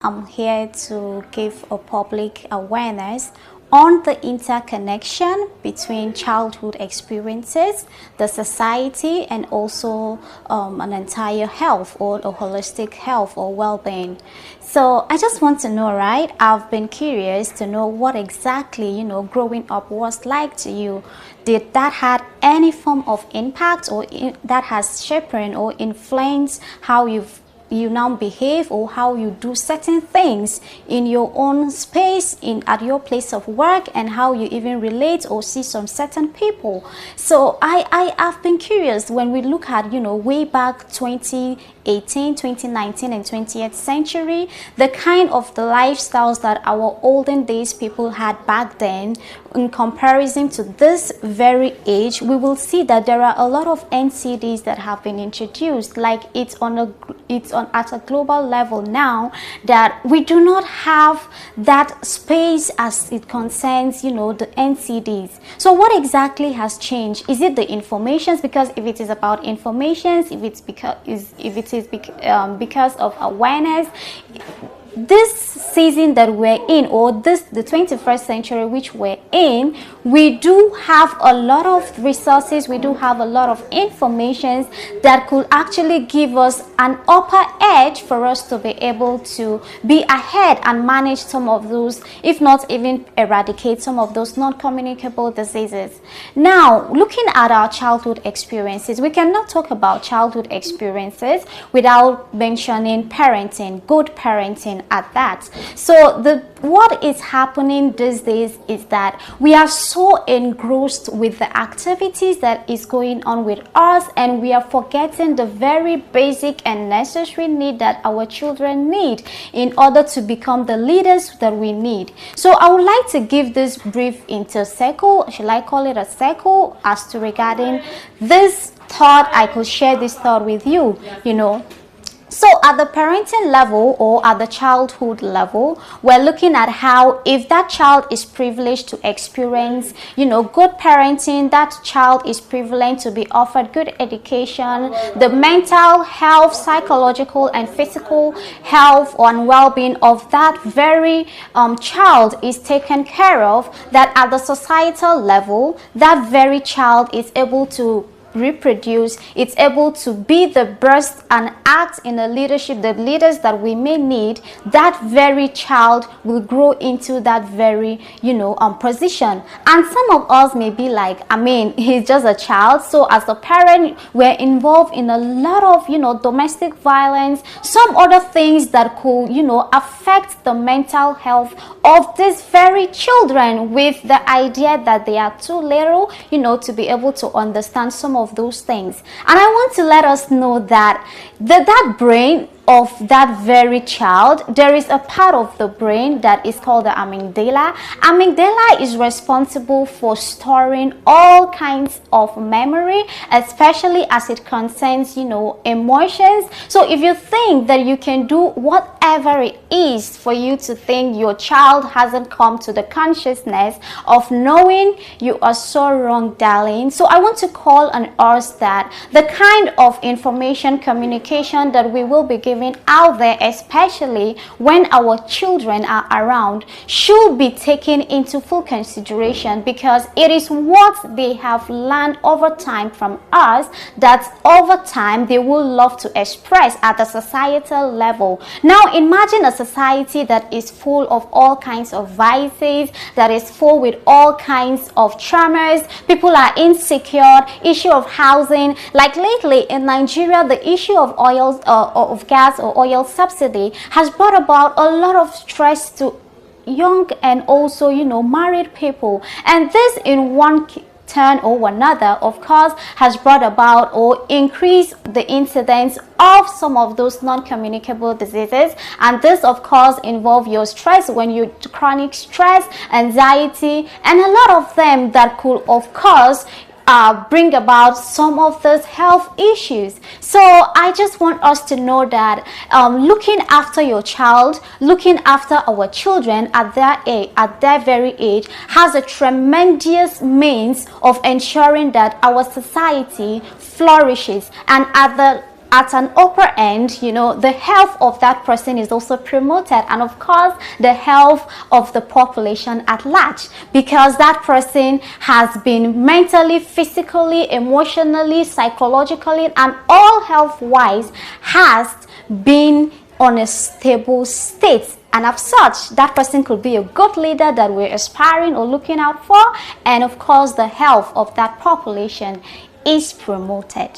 I'm here to give a public awareness on the interconnection between childhood experiences, the society, and also an entire health or a holistic health or well-being. So I just want to know, right? I've been curious to know what exactly, growing up was like to you. Did that had any form of impact or that has shaped or influenced how you now behave or how you do certain things in your own space, at your place of work, and how you even relate or see some certain people? So I have been curious when we look at way back 2018, 2019 and 20th century, the kind of the lifestyles that our olden days people had back then in comparison to this very age, we will see that there are a lot of NCDs that have been introduced. Like it's at a global level now, that we do not have that space as it concerns the NCDs. So what exactly has changed? Is it the informations? Because if it is about informations, if it is because of awareness, this season that we're in, or the 21st century which we're in, we do have a lot of resources, we do have a lot of information that could actually give us an upper edge for us to be able to be ahead and manage some of those, if not even eradicate some of those non-communicable diseases. Now, looking at our childhood experiences, we cannot talk about childhood experiences without mentioning parenting, good parenting at that. So what is happening these days is that we are so engrossed with the activities that is going on with us, and we are forgetting the very basic and necessary need that our children need in order to become the leaders that we need. So I would like to give this brief intercircle, shall I call it a circle, as to regarding this thought. I could share this thought with you. So at the parenting level or at the childhood level, we're looking at how, if that child is privileged to experience, good parenting, that child is privileged to be offered good education, the mental health, psychological and physical health and well-being of that very child is taken care of, that at the societal level, that very child is able to reproduce, it's able to be the burst and act in the leadership, the leaders that we may need, that very child will grow into that very position. And some of us may be like, he's just a child. So as a parent, we're involved in a lot of domestic violence, some other things that could affect the mental health of these very children, with the idea that they are too little to be able to understand some of those things. And I want to let us know that that brain of that very child, there is a part of the brain that is called the amygdala. Amygdala is responsible for storing all kinds of memory, especially as it concerns emotions. So if you think that you can do whatever it is for you to think your child hasn't come to the consciousness of knowing, you are so wrong, darling. So I want to call on us that the kind of information communication that we will be giving out there, especially when our children are around, should be taken into full consideration, because it is what they have learned over time from us that over time they will love to express at the societal level. Now imagine a society that is full of all kinds of vices, that is full with all kinds of traumas. People are insecure, issue of housing. Like lately in Nigeria, the issue of oil, of gas or oil subsidy has brought about a lot of stress to young and also married people, and this in one turn or another, of course, has brought about or increased the incidence of some of those non-communicable diseases. And this, of course, involve your stress, when you chronic stress, anxiety, and a lot of them that could, of course, bring about some of those health issues. So I just want us to know that looking after your child, looking after our children at their age, at their very age, has a tremendous means of ensuring that our society flourishes, and at at an upper end, you know, the health of that person is also promoted, and of course the health of the population at large, because that person has been mentally, physically, emotionally, psychologically, and all health wise has been on a stable state. And as such, that person could be a good leader that we're aspiring or looking out for, and of course the health of that population is promoted.